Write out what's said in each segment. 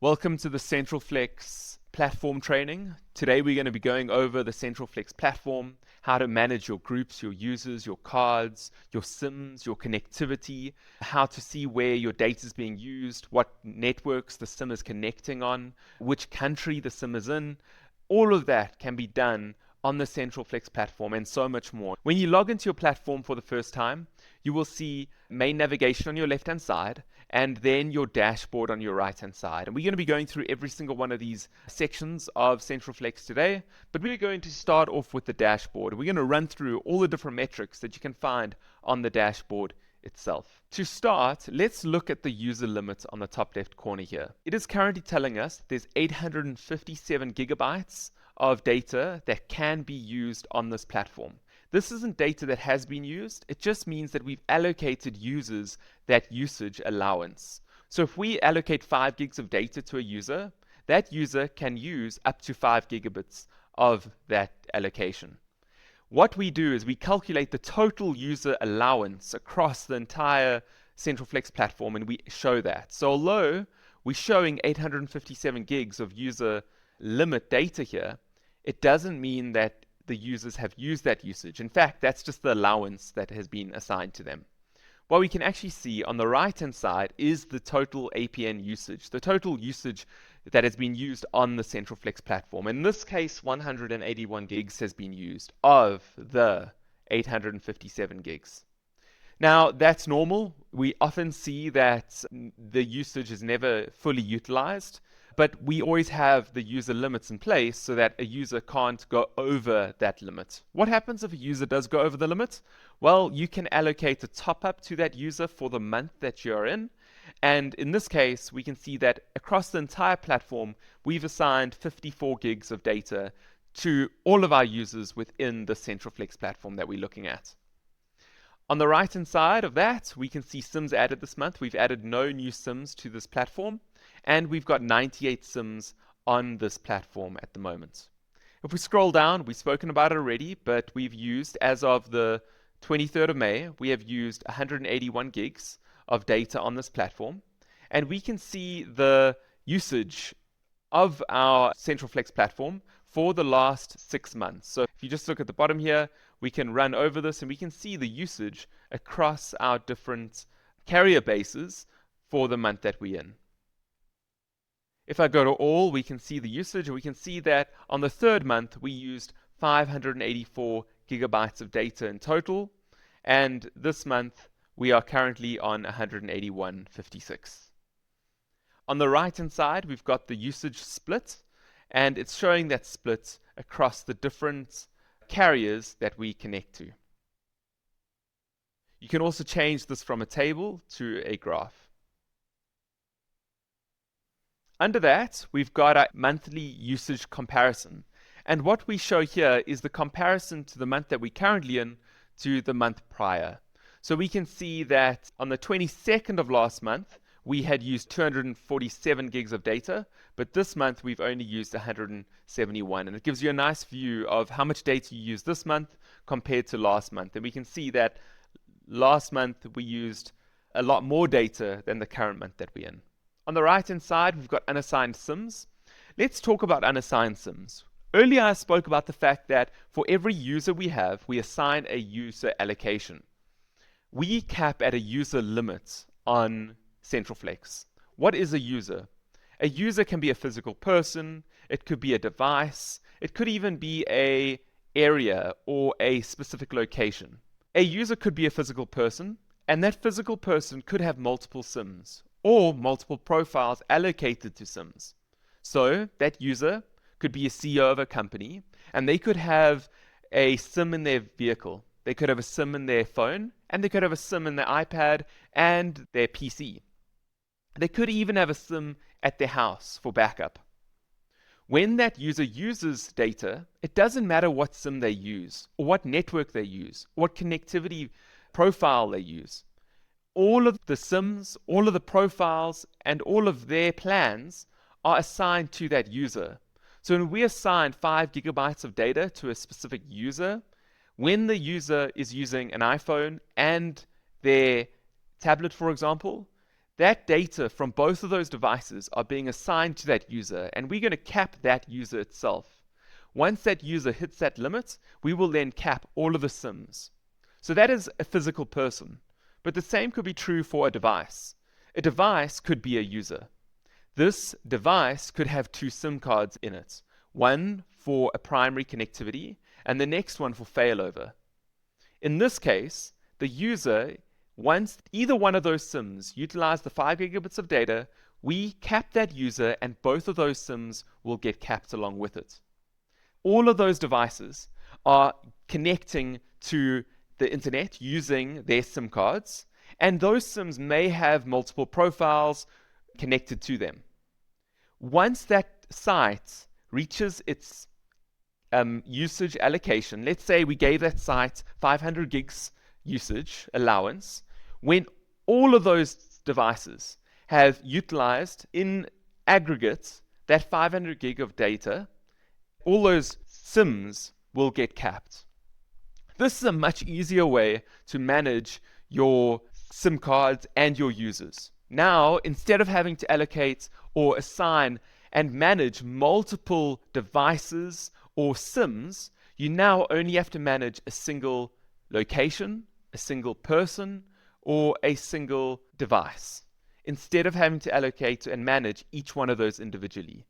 Welcome to the CentralFlex platform training. Today we're going to be going over the CentralFlex platform, how to manage your groups, your users, your cards, your SIMs, your connectivity, how to see where your data is being used, what networks the SIM is connecting on, which country the SIM is in. All of that can be done on the CentralFlex platform and so much more. When you log into your platform for the first time, you will see main navigation on your left-hand side and then your dashboard on your right-hand side. And we're going to be going through every single one of these sections of CentralFlex today, but we're going to start off with the dashboard. We're going to run through all the different metrics that you can find on the dashboard itself. To start, let's look at the user limit on the top left corner here. It is currently telling us there's 857 gigabytes of data that can be used on this platform. This isn't data that has been used, it just means that we've allocated users that usage allowance. So if we allocate 5 gigs of data to a user, that user can use up to 5 gigabits of that allocation. What we do is we calculate the total user allowance across the entire CentralFlex platform and we show that. So although we're showing 857 gigs of user limit data here, it doesn't mean that the users have used that usage. In fact, that's just the allowance that has been assigned to them. What we can actually see on the right-hand side is the total APN usage, the total usage that has been used on the CentralFlex platform. In this case, 181 gigs has been used of the 857 gigs. Now, that's normal. We often see that the usage is never fully utilized, but we always have the user limits in place so that a user can't go over that limit. What happens if a user does go over the limit? Well, you can allocate a top up to that user for the month that you're in. And in this case, we can see that across the entire platform, we've assigned 54 gigs of data to all of our users within the CentralFlex platform that we're looking at. On the right-hand side of that, we can see SIMs added this month. We've added no new SIMs to this platform, and we've got 98 SIMs on this platform at the moment. If we scroll down, we've spoken about it already, but we've used, as of the 23rd of May, we have used 181 gigs of data on this platform, and we can see the usage of our CentralFlex platform for the last 6 months. So if you just look at the bottom here, we can run over this and we can see the usage across our different carrier bases for the month that we're in. If I go to all, we can see the usage, and we can see that on the third month we used 584 gigabytes of data in total, and this month we are currently on 181.56. On the right hand side, we've got the usage split, and it's showing that split across the different carriers that we connect to. You can also change this from a table to a graph. Under that, we've got a monthly usage comparison. And what we show here is the comparison to the month that we're currently in to the month prior. So we can see that on the 22nd of last month, we had used 247 gigs of data, but this month we've only used 171. And it gives you a nice view of how much data you used this month compared to last month. And we can see that last month we used a lot more data than the current month that we're in. On the right-hand side, we've got unassigned SIMs. Let's talk about unassigned SIMs. Earlier, I spoke about the fact that for every user we have, we assign a user allocation. We cap at a user limit on CentralFlex. What is a user? A user can be a physical person, it could be a device, it could even be an area or a specific location. A user could be a physical person, and that physical person could have multiple SIMs or multiple profiles allocated to SIMs. So that user could be a CEO of a company, and they could have a SIM in their vehicle. They could have a SIM in their phone, and they could have a SIM in their iPad and their PC. They could even have a SIM at their house for backup. When that user uses data, it doesn't matter what SIM they use, or what network they use, or what connectivity profile they use. All of the SIMs, all of the profiles, and all of their plans are assigned to that user. So when we assign 5 gigabytes of data to a specific user, when the user is using an iPhone and their tablet, for example, That data from both of those devices are being assigned to that user, and we're going to cap that user itself. Once that user hits that limit, we will then cap all of the SIMs. So that is a physical person, but the same could be true for a device. A device could be a user. This device could have 2 SIM cards in it, one for a primary connectivity and the next one for failover. In this case, the user, once either one of those SIMs utilize the 5 gigabits of data, we cap that user and both of those SIMs will get capped along with it. All of those devices are connecting to the internet using their SIM cards, and those SIMs may have multiple profiles connected to them. Once that site reaches its usage allocation, let's say we gave that site 500 gigs usage allowance, when all of those devices have utilized in aggregate that 500 gig of data, all those SIMs will get capped. This is a much easier way to manage your SIM cards and your users. Now, instead of having to allocate or assign and manage multiple devices or SIMs, you now only have to manage a single location, a single person, or a single device, instead of having to allocate and manage each one of those individually.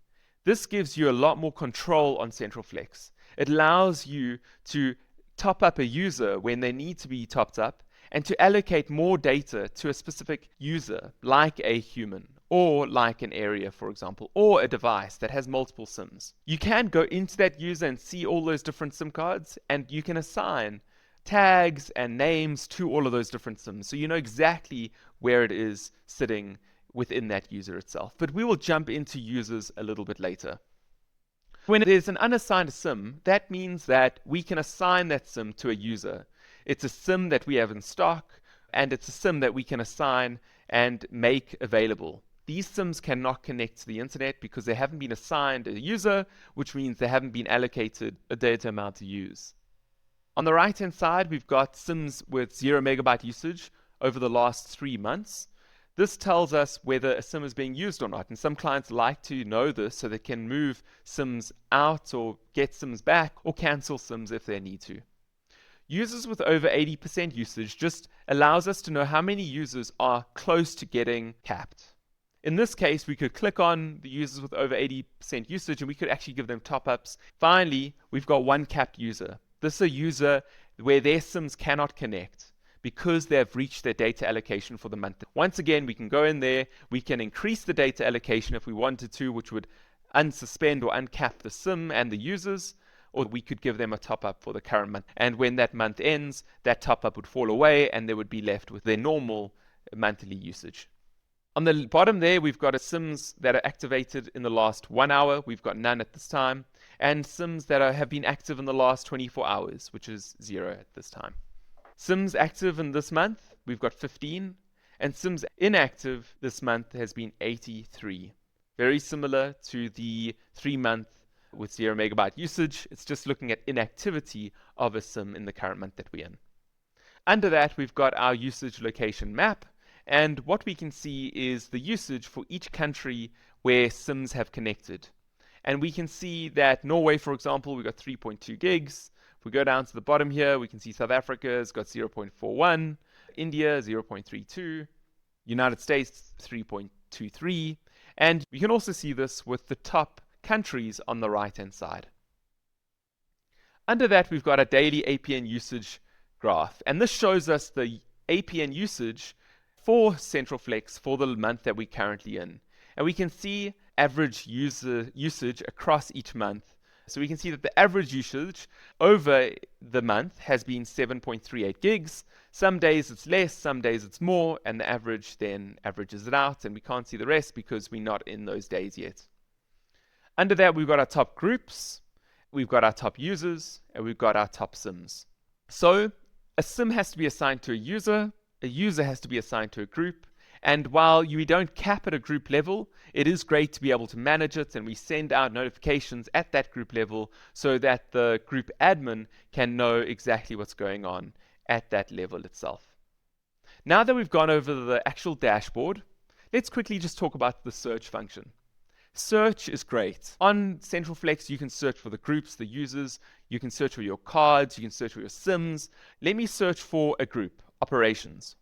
This gives you a lot more control on CentralFlex. It allows you to top up a user when they need to be topped up, and to allocate more data to a specific user, like a human, or like an area, for example, or a device that has multiple SIMs. You can go into that user and see all those different SIM cards, and you can assign tags and names to all of those different SIMs, so you know exactly where it is sitting within that user itself. But we will jump into users a little bit later. When there's an unassigned SIM, that means that we can assign that SIM to a user. It's a SIM that we have in stock, and it's a SIM that we can assign and make available. These SIMs cannot connect to the internet because they haven't been assigned a user, which means they haven't been allocated a data amount to use. On the right-hand side, we've got SIMs with 0 megabyte usage over the last 3 months. This tells us whether a SIM is being used or not, and some clients like to know this so they can move SIMs out or get SIMs back or cancel SIMs if they need to. Users with over 80% usage just allows us to know how many users are close to getting capped. In this case, we could click on the users with over 80% usage and we could actually give them top-ups. Finally, we've got one capped user. This is a user where their SIMs cannot connect because they have reached their data allocation for the month. Once again, we can go in there, we can increase the data allocation if we wanted to, which would unsuspend or uncap the SIM and the users, or we could give them a top-up for the current month. And when that month ends, that top-up would fall away and they would be left with their normal monthly usage. On the bottom there, we've got SIMs that are activated in the last 1 hour. We've got none at this time. And SIMs that have been active in the last 24 hours, which is 0 at this time. SIMs active in this month, we've got 15. And SIMs inactive this month has been 83. Very similar to the 3-month with 0 megabyte usage. It's just looking at inactivity of a SIM in the current month that we're in. Under that, we've got our usage location map, and what we can see is the usage for each country where SIMs have connected. And we can see that Norway, for example, we've got 3.2 gigs. If we go down to the bottom here, we can see South Africa's got 0.41, India 0.32, United States 3.23, and you can also see this with the top countries on the right-hand side. Under that, we've got a daily APN usage graph, and this shows us the APN usage for CentralFlex for the month that we're currently in. And we can see average user usage across each month. So we can see that the average usage over the month has been 7.38 gigs. Some days it's less, some days it's more, and the average then averages it out, and we can't see the rest because we're not in those days yet. Under that, we've got our top groups, we've got our top users, and we've got our top SIMs. So a SIM has to be assigned to a user has to be assigned to a group, and while you don't cap at a group level, it is great to be able to manage it, and we send out notifications at that group level so that the group admin can know exactly what's going on at that level itself. Now that we've gone over the actual dashboard, Let's quickly just talk about the search function. Search is great. On CentralFlex, you can search for the groups, the users, you can search for your cards, you can search for your sims. Let me search for a group, operations.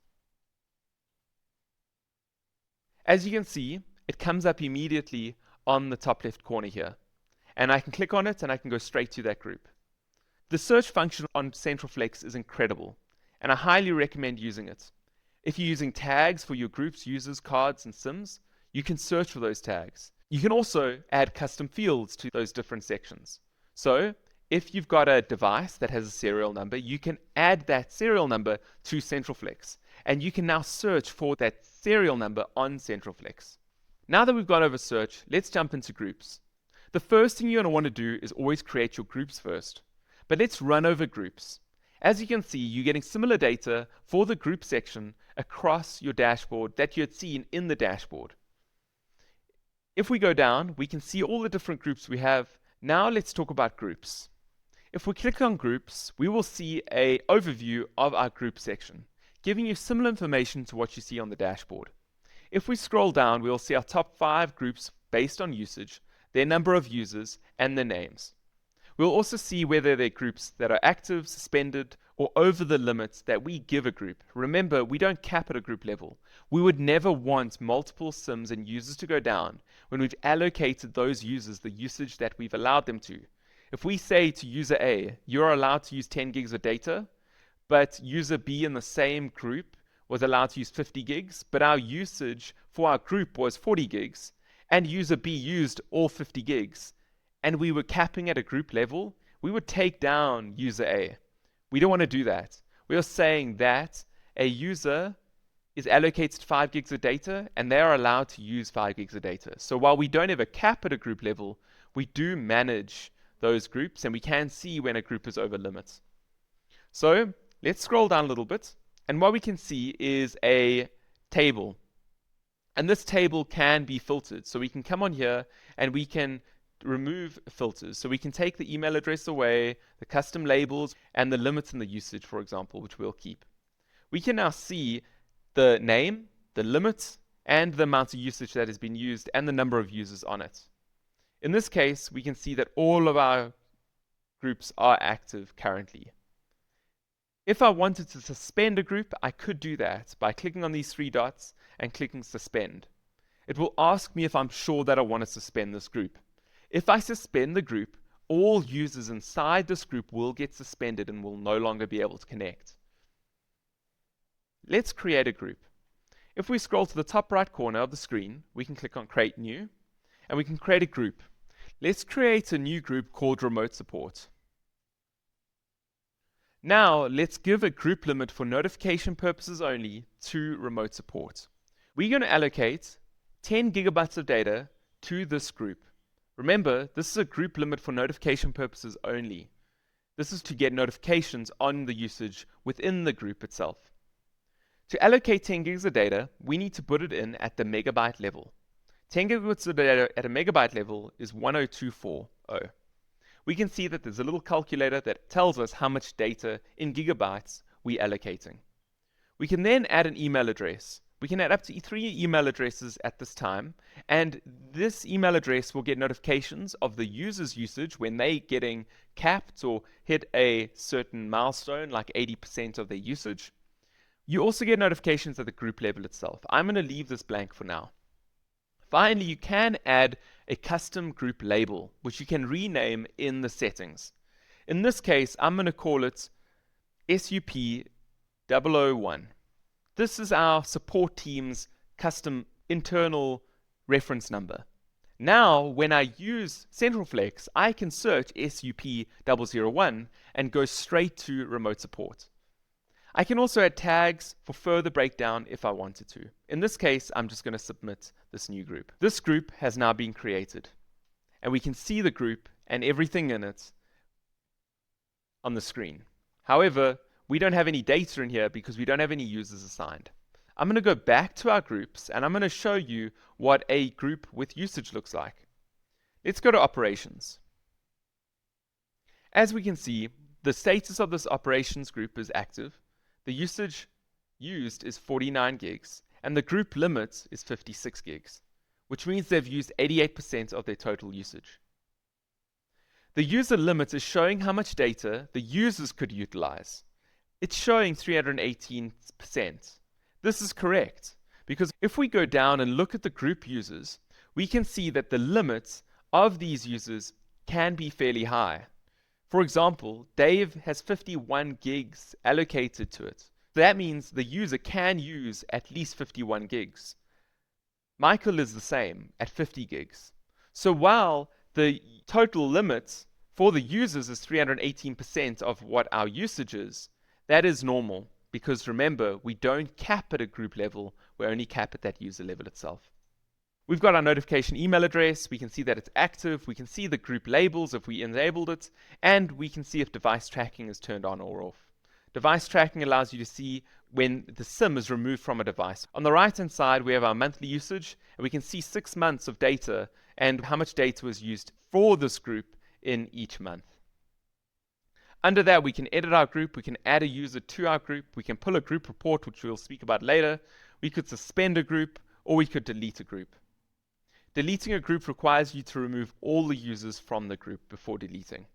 As you can see, it comes up immediately on the top left corner here. And I can click on it and I can go straight to that group. The search function on CentralFlex is incredible, and I highly recommend using it. If you're using tags for your groups, users, cards, and sims, you can search for those tags. You can also add custom fields to those different sections. So if you've got a device that has a serial number, you can add that serial number to CentralFlex, and you can now search for that serial number on CentralFlex. Now that we've gone over search, let's jump into groups. The first thing you're going to want to do is always create your groups first. But let's run over groups. As you can see, you're getting similar data for the group section across your dashboard that you had seen in the dashboard. If we go down, we can see all the different groups we have. Now let's talk about groups. If we click on groups, we will see an overview of our group section, giving you similar information to what you see on the dashboard. If we scroll down, we will see our top 5 groups based on usage, their number of users, and their names. We'll also see whether they're groups that are active, suspended, or over the limits that we give a group. Remember, we don't cap at a group level. We would never want multiple sims and users to go down when we've allocated those users the usage that we've allowed them to. If we say to user A, you're allowed to use 10 gigs of data, but user B in the same group was allowed to use 50 gigs, but our usage for our group was 40 gigs, and user B used all 50 gigs, and we were capping at a group level, we would take down user A. We don't want to do that. We are saying that a user is allocated 5 gigs of data and they are allowed to use 5 gigs of data. So while we don't have a cap at a group level, we do manage those groups and we can see when a group is over limits. So let's scroll down a little bit, and what we can see is a table. And this table can be filtered. So we can come on here and we can remove filters. So we can take the email address away, the custom labels, and the limits in the usage, for example, which we'll keep. We can now see the name, the limit, and the amount of usage that has been used, and the number of users on it. In this case, we can see that all of our groups are active currently. If I wanted to suspend a group, I could do that by clicking on these 3 dots and clicking suspend. It will ask me if I'm sure that I want to suspend this group. If I suspend the group, all users inside this group will get suspended and will no longer be able to connect. Let's create a group. If we scroll to the top right corner of the screen, we can click on Create New, and we can create a group. Let's create a new group called Remote Support. Now, let's give a group limit for notification purposes only to Remote Support. We're going to allocate 10 gigabytes of data to this group. Remember, this is a group limit for notification purposes only. This is to get notifications on the usage within the group itself. To allocate 10 gigs of data, we need to put it in at the megabyte level. 10 gigabytes of data at a megabyte level is 10240. We can see that there's a little calculator that tells us how much data in gigabytes we're allocating. We can then add an email address. We can add up to 3 email addresses at this time, and this email address will get notifications of the user's usage when they're getting capped or hit a certain milestone, like 80% of their usage. You also get notifications at the group level itself. I'm going to leave this blank for now. Finally, you can add a custom group label, which you can rename in the settings. In this case, I'm going to call it SUP001. This is our support team's custom internal reference number. Now, when I use CentralFlex, I can search SUP001 and go straight to remote support. I can also add tags for further breakdown if I wanted to. In this case, I'm just going to submit this new group. This group has now been created, and we can see the group and everything in it on the screen. However, we don't have any data in here because we don't have any users assigned. I'm going to go back to our groups, and I'm going to show you what a group with usage looks like. Let's go to operations. As we can see, the status of this operations group is active. The usage used is 49 gigs, and the group limit is 56 gigs, which means they've used 88% of their total usage. The user limit is showing how much data the users could utilize. It's showing 318%. This is correct, because if we go down and look at the group users, we can see that the limits of these users can be fairly high. For example, Dave has 51 gigs allocated to it. That means the user can use at least 51 gigs. Michael is the same at 50 gigs. So while the total limit for the users is 318% of what our usage is, that is normal, because remember, we don't cap at a group level, we only cap at that user level itself. We've got our notification email address, we can see that it's active, we can see the group labels if we enabled it, and we can see if device tracking is turned on or off. Device tracking allows you to see when the SIM is removed from a device. On the right hand side, we have our monthly usage, and we can see 6 months of data and how much data was used for this group in each month. Under that, we can edit our group, we can add a user to our group, we can pull a group report, which we'll speak about later, we could suspend a group, or we could delete a group. Deleting a group requires you to remove all the users from the group before deleting.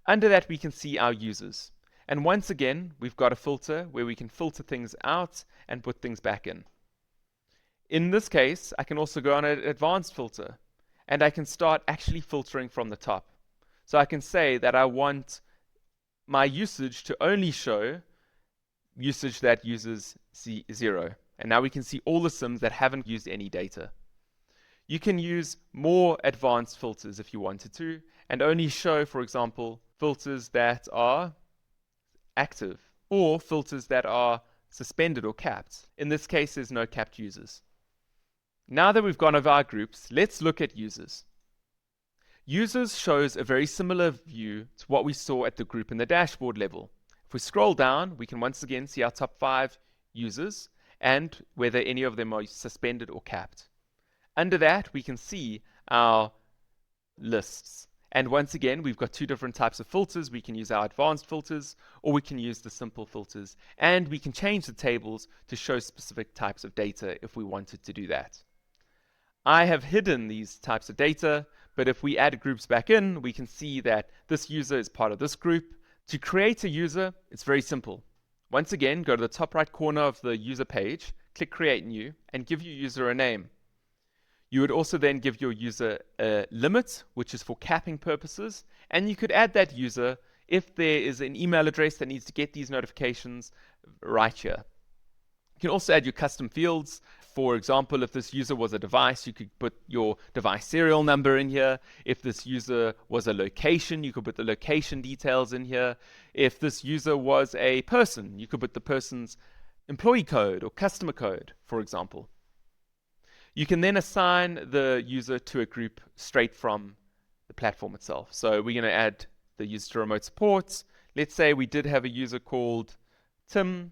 Under that, we can see our users. And once again, we've got a filter where we can filter things out and put things back in. In this case, I can also go on an advanced filter, and I can start actually filtering from the top. So I can say that I want my usage to only show usage that uses 0. And now we can see all the SIMs that haven't used any data. You can use more advanced filters if you wanted to, and only show, for example, filters that are active, or filters that are suspended or capped. In this case, there's no capped users. Now that we've gone over our groups, let's look at users. Users shows a very similar view to what we saw at the group in the dashboard level. If we scroll down, we can once again see our top 5 users and whether any of them are suspended or capped. Under that, we can see our lists. And once again, we've got 2 different types of filters. We can use our advanced filters, or we can use the simple filters. And we can change the tables to show specific types of data if we wanted to do that. I have hidden these types of data, but if we add groups back in, we can see that this user is part of this group. To create a user, it's very simple. Once again, go to the top right corner of the user page, click Create New, and give your user a name. You would also then give your user a limit, which is for capping purposes, and you could add that user if there is an email address that needs to get these notifications right here. You can also add your custom fields. For example, if this user was a device, you could put your device serial number in here. If this user was a location, you could put the location details in here. If this user was a person, you could put the person's employee code or customer code, for example. You can then assign the user to a group straight from the platform itself. So we're going to add the user to remote support. Let's say we did have a user called Tim,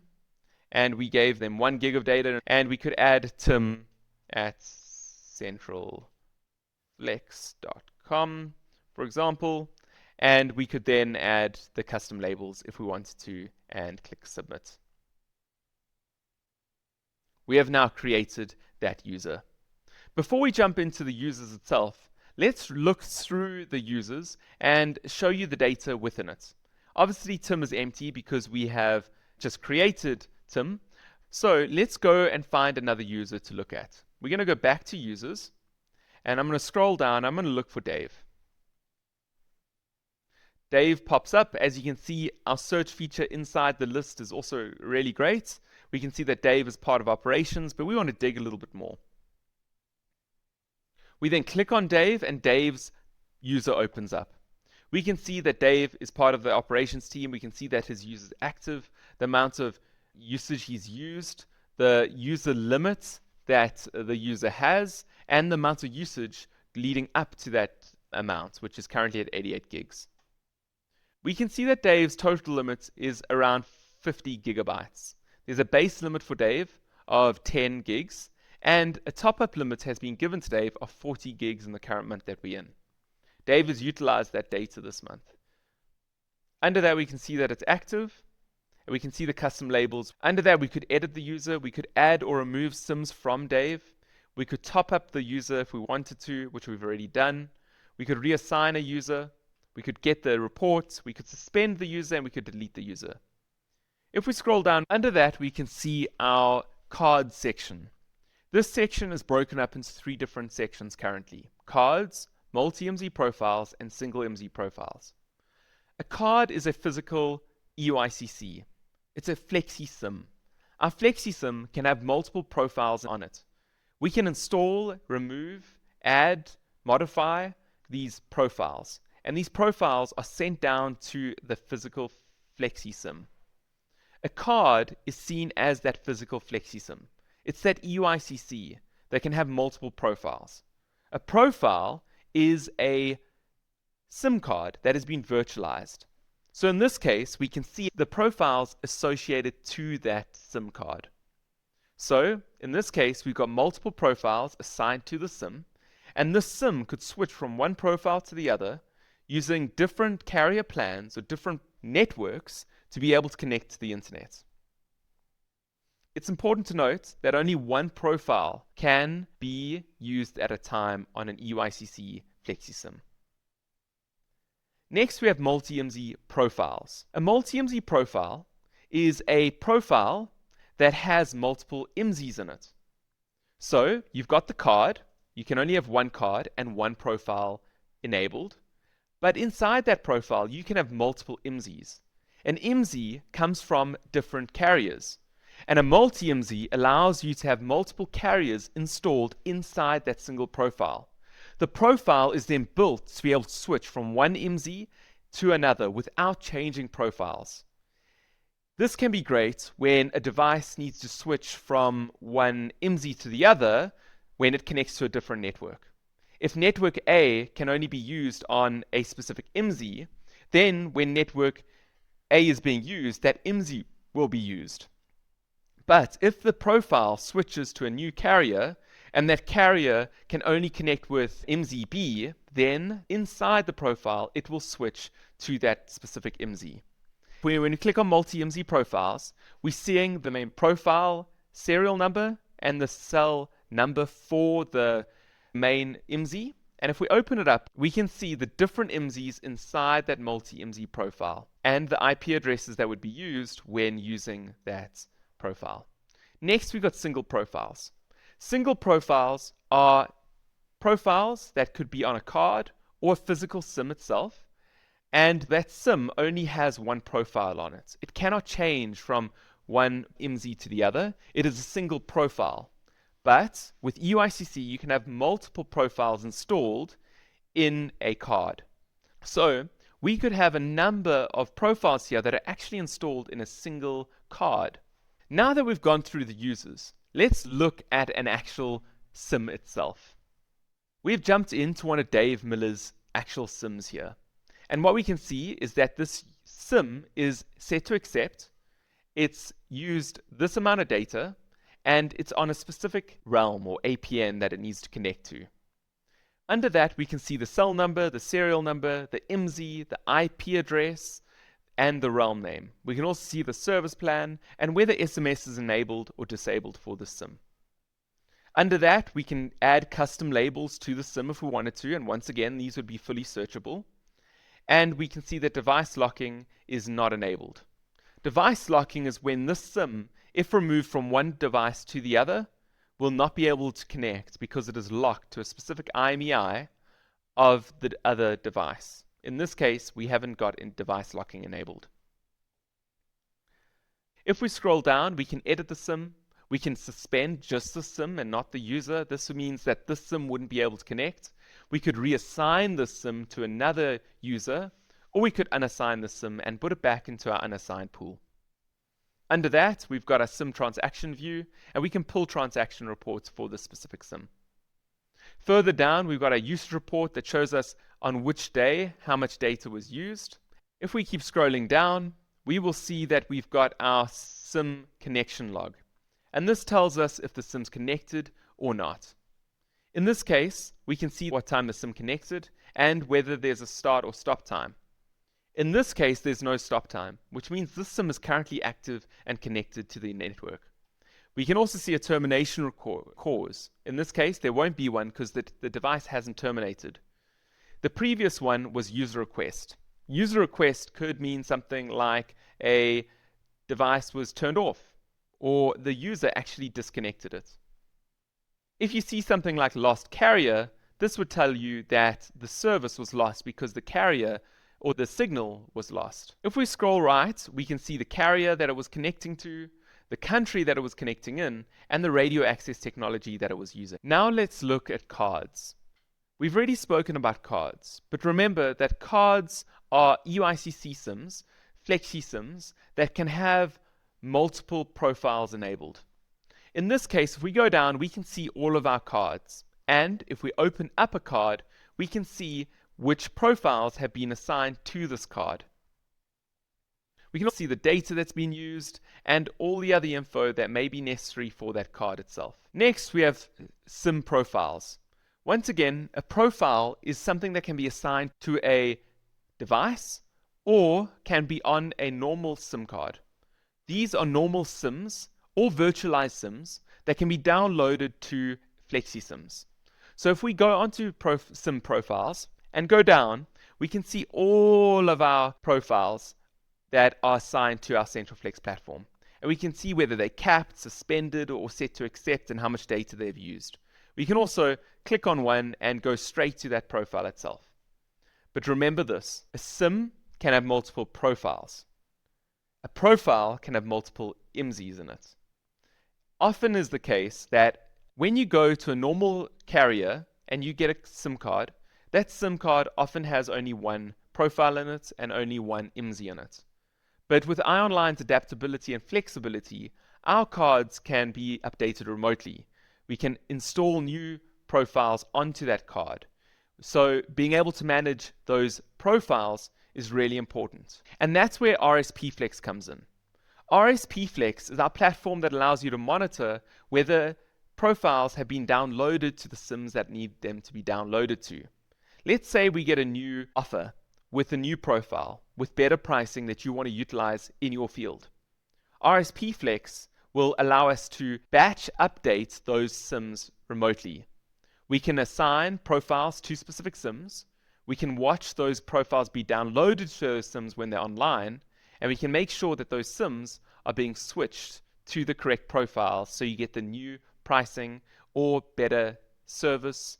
and we gave them 1 gig of data, and we could add Tim at CentralFlex.com, for example, and we could then add the custom labels if we wanted to, and click Submit. We have now created that user. Before we jump into the users itself, let's look through the users and show you the data within it. Obviously, Tim is empty because we have just created Tim. So let's go and find another user to look at. We're going to go back to users, and I'm going to scroll down. I'm going to look for Dave. Dave pops up. As you can see, our search feature inside the list is also really great. We can see that Dave is part of operations, but we want to dig a little bit more. We then click on Dave, and Dave's user opens up. We can see that Dave is part of the operations team. We can see that his user is active, the amount of usage he's used, the user limits that the user has, and the amount of usage leading up to that amount, which is currently at 88 gigs. We can see that Dave's total limit is around 50 gigabytes. There's a base limit for Dave of 10 gigs, and a top-up limit has been given to Dave of 40 gigs in the current month that we're in. Dave has utilized that data this month. Under that, we can see that it's active, And we can see the custom labels. Under that, we could edit the user. We could add or remove sims from Dave. We could top up the user if we wanted to, which we've already done. We could reassign a user. We could get the reports. We could suspend the user, and we could delete the user. If we scroll down under that, we can see our cards section. This section is broken up into 3 different sections currently: cards, multi-MZ profiles, and single MZ profiles. A card is a physical eUICC. It's a flexi sim. Our flexi sim can have multiple profiles on it. We can install, remove, add, modify these profiles, and these profiles are sent down to the physical flexi sim. A card is seen as that physical flexi sim. It's that eUICC that can have multiple profiles. A profile is a SIM card that has been virtualized. So in this case, we can see the profiles associated to that SIM card. So in this case, we've got multiple profiles assigned to the SIM, and this SIM could switch from one profile to the other using different carrier plans or different networks to be able to connect to the internet. It's important to note that only one profile can be used at a time on an eUICC FlexiSIM. Next, we have multi-MZ profiles. A multi-MZ profile is a profile that has multiple MZs in it. So you've got the card, you can only have one card and one profile enabled, but inside that profile you can have multiple MZs. An MZ comes from different carriers, and a multi-MZ allows you to have multiple carriers installed inside that single profile. The profile is then built to be able to switch from one MZ to another without changing profiles. This can be great when a device needs to switch from one MZ to the other when it connects to a different network. If network A can only be used on a specific MZ, then when network A is being used, that MZ will be used. But if the profile switches to a new carrier, and that carrier can only connect with MZB, then inside the profile, it will switch to that specific MZ. When we click on multi-MZ profiles, we're seeing the main profile serial number and the cell number for the main MZ. And if we open it up, we can see the different MZs inside that multi-MZ profile and the IP addresses that would be used when using that profile. Next, we've got single profiles. Single profiles are profiles that could be on a card or a physical SIM itself, and that SIM only has one profile on it. It cannot change from one MZ to the other. It is a single profile. But with eUICC, you can have multiple profiles installed in a card. So we could have a number of profiles here that are actually installed in a single card. Now that we've gone through the users, let's look at an actual SIM itself. We've jumped into one of Dave Miller's actual SIMs here. And what we can see is that this SIM is set to accept, it's used this amount of data, and it's on a specific realm or APN that it needs to connect to. Under that, we can see the cell number, the serial number, the MZ, the IP address, and the realm name. We can also see the service plan and whether SMS is enabled or disabled for the SIM. Under that, we can add custom labels to the SIM if we wanted to, and once again, these would be fully searchable. And we can see that device locking is not enabled. Device locking is when this SIM, if removed from one device to the other, will not be able to connect because it is locked to a specific IMEI of the other device. In this case, we haven't got device locking enabled. If we scroll down, we can edit the SIM. We can suspend just the SIM and not the user. This means that this SIM wouldn't be able to connect. We could reassign the SIM to another user, or we could unassign the SIM and put it back into our unassigned pool. Under that, we've got our SIM transaction view, and we can pull transaction reports for this specific SIM. Further down, we've got our usage report that shows us on which day how much data was used. If we keep scrolling down, we will see that we've got our SIM connection log. And this tells us if the SIM's connected or not. In this case, we can see what time the SIM connected and whether there's a start or stop time. In this case, there's no stop time, which means this SIM is currently active and connected to the network. We can also see a termination cause. In this case, there won't be one because the device hasn't terminated. The previous one was user request. User request could mean something like a device was turned off or the user actually disconnected it. If you see something like lost carrier, this would tell you that the service was lost because the carrier or the signal was lost. If we scroll right, we can see the carrier that it was connecting to, the country that it was connecting in, and the radio access technology that it was using. Now let's look at cards. We've already spoken about cards, but remember that cards are UICC SIMs, Flexi SIMs, that can have multiple profiles enabled. In this case, if we go down, we can see all of our cards. And if we open up a card, we can see which profiles have been assigned to this card. We can also see the data that's been used and all the other info that may be necessary for that card itself. Next, we have SIM profiles. Once again, a profile is something that can be assigned to a device or can be on a normal SIM card. These are normal SIMs or virtualized SIMs that can be downloaded to Flexi SIMs. So if we go onto SIM profiles and go down, we can see all of our profiles that are assigned to our CentralFlex platform. And we can see whether they're capped, suspended, or set to accept and how much data they've used. We can also click on one and go straight to that profile itself. But remember this, a SIM can have multiple profiles. A profile can have multiple IMSIs in it. Often is the case that when you go to a normal carrier and you get a SIM card, that SIM card often has only one profile in it and only one IMSI in it. But with iONLINE's adaptability and flexibility, our cards can be updated remotely. We can install new profiles onto that card. So being able to manage those profiles is really important. And that's where RSPFlex comes in. RSPFlex is our platform that allows you to monitor whether profiles have been downloaded to the SIMs that need them to be downloaded to. Let's say we get a new offer with a new profile with better pricing that you want to utilize in your field. RSPFlex will allow us to batch update those SIMs remotely. We can assign profiles to specific SIMs. We can watch those profiles be downloaded to those SIMs when they're online, and we can make sure that those SIMs are being switched to the correct profile so you get the new pricing or better service,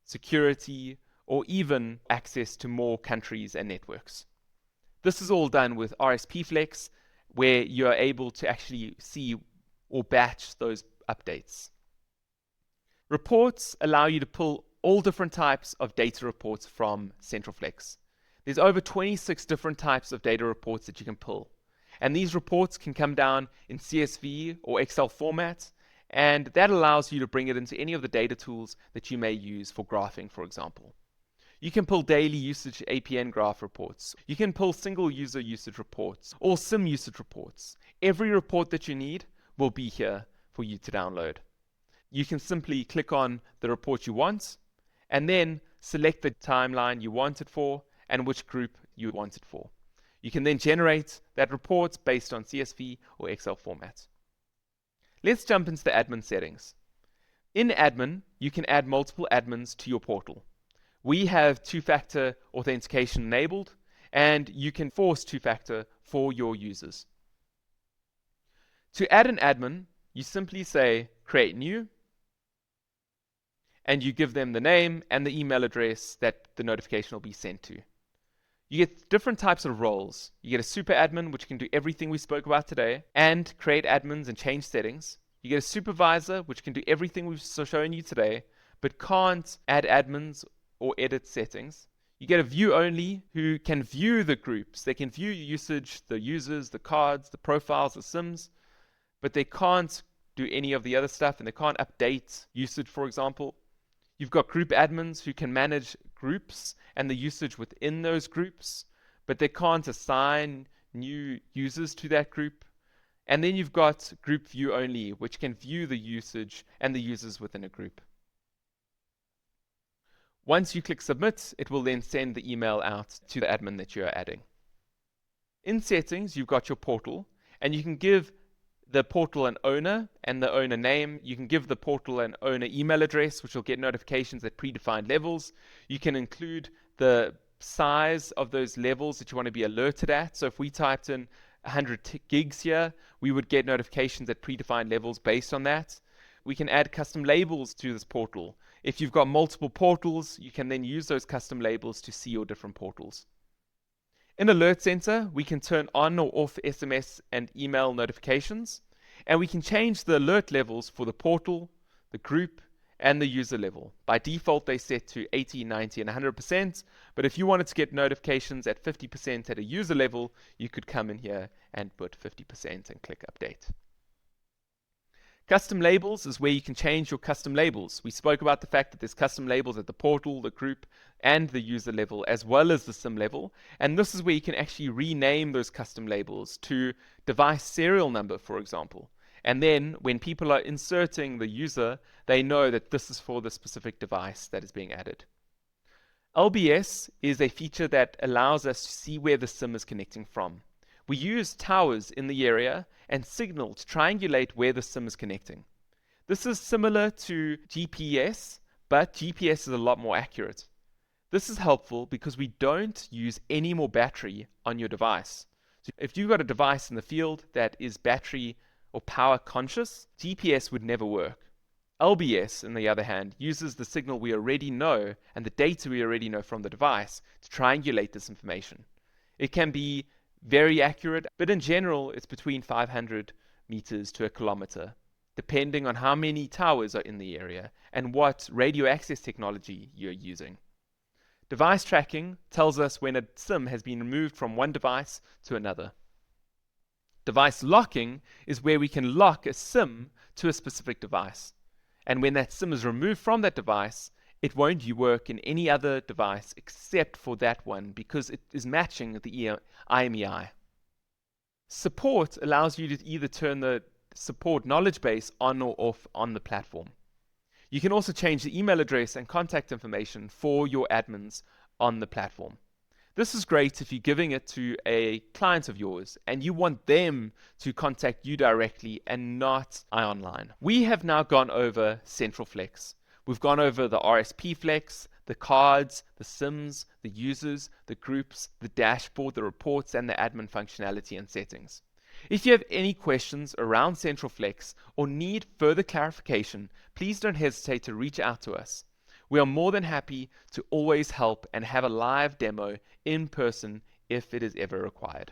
security, or even access to more countries and networks. This is all done with RSPFlex, where you are able to actually see or batch those updates. Reports allow you to pull all different types of data reports from CentralFlex. There's over 26 different types of data reports that you can pull. And these reports can come down in CSV or Excel format, and that allows you to bring it into any of the data tools that you may use for graphing, for example. You can pull daily usage APN graph reports. You can pull single user usage reports or SIM usage reports. Every report that you need will be here for you to download. You can simply click on the report you want and then select the timeline you want it for and which group you want it for. You can then generate that report based on CSV or Excel format. Let's jump into the admin settings. In admin, you can add multiple admins to your portal. We have two-factor authentication enabled, and you can force two-factor for your users. To add an admin, you simply say create new, and you give them the name and the email address that the notification will be sent to. You get different types of roles. You get a super admin, which can do everything we spoke about today, and create admins and change settings. You get a supervisor, which can do everything we've shown you today, but can't add admins or edit settings. You get a view only, who can view the groups. They can view usage, the users, the cards, the profiles, the SIMs, but they can't do any of the other stuff, and they can't update usage, for example. You've got group admins who can manage groups and the usage within those groups, but they can't assign new users to that group. And then you've got group view only, which can view the usage and the users within a group. Once you click submit, it will then send the email out to the admin that you are adding. In settings, you've got your portal, and you can give the portal an owner and the owner name. You can give the portal an owner email address, which will get notifications at predefined levels. You can include the size of those levels that you want to be alerted at. So if we typed in 100 gigs here, we would get notifications at predefined levels based on that. We can add custom labels to this portal. If you've got multiple portals, you can then use those custom labels to see your different portals. In Alert Center, we can turn on or off SMS and email notifications, and we can change the alert levels for the portal, the group, and the user level. By default, they set to 80, 90, and 100%, but if you wanted to get notifications at 50% at a user level, you could come in here and put 50% and click Update. Custom labels is where you can change your custom labels. We spoke about the fact that there's custom labels at the portal, the group, and the user level, as well as the SIM level. And this is where you can actually rename those custom labels to device serial number, for example. And then when people are inserting the user, they know that this is for the specific device that is being added. LBS is a feature that allows us to see where the SIM is connecting from. We use towers in the area and signal to triangulate where the SIM is connecting. This is similar to GPS, but GPS is a lot more accurate. This is helpful because we don't use any more battery on your device. So if you've got a device in the field that is battery or power conscious, GPS would never work. LBS, on the other hand, uses the signal we already know and the data we already know from the device to triangulate this information. It can be very accurate, but in general, it's between 500 meters to a kilometer, depending on how many towers are in the area and what radio access technology you're using. Device tracking tells us when a SIM has been removed from one device to another. Device locking is where we can lock a SIM to a specific device. And when that SIM is removed from that device, it won't work in any other device except for that one because it is matching the IMEI. Support allows you to either turn the support knowledge base on or off on the platform. You can also change the email address and contact information for your admins on the platform. This is great if you're giving it to a client of yours and you want them to contact you directly and not iONLINE. We have now gone over CentralFlex. We've gone over the RSP Flex, the cards, the SIMs, the users, the groups, the dashboard, the reports, and the admin functionality and settings. If you have any questions around CentralFlex or need further clarification, please don't hesitate to reach out to us. We are more than happy to always help and have a live demo in person if it is ever required.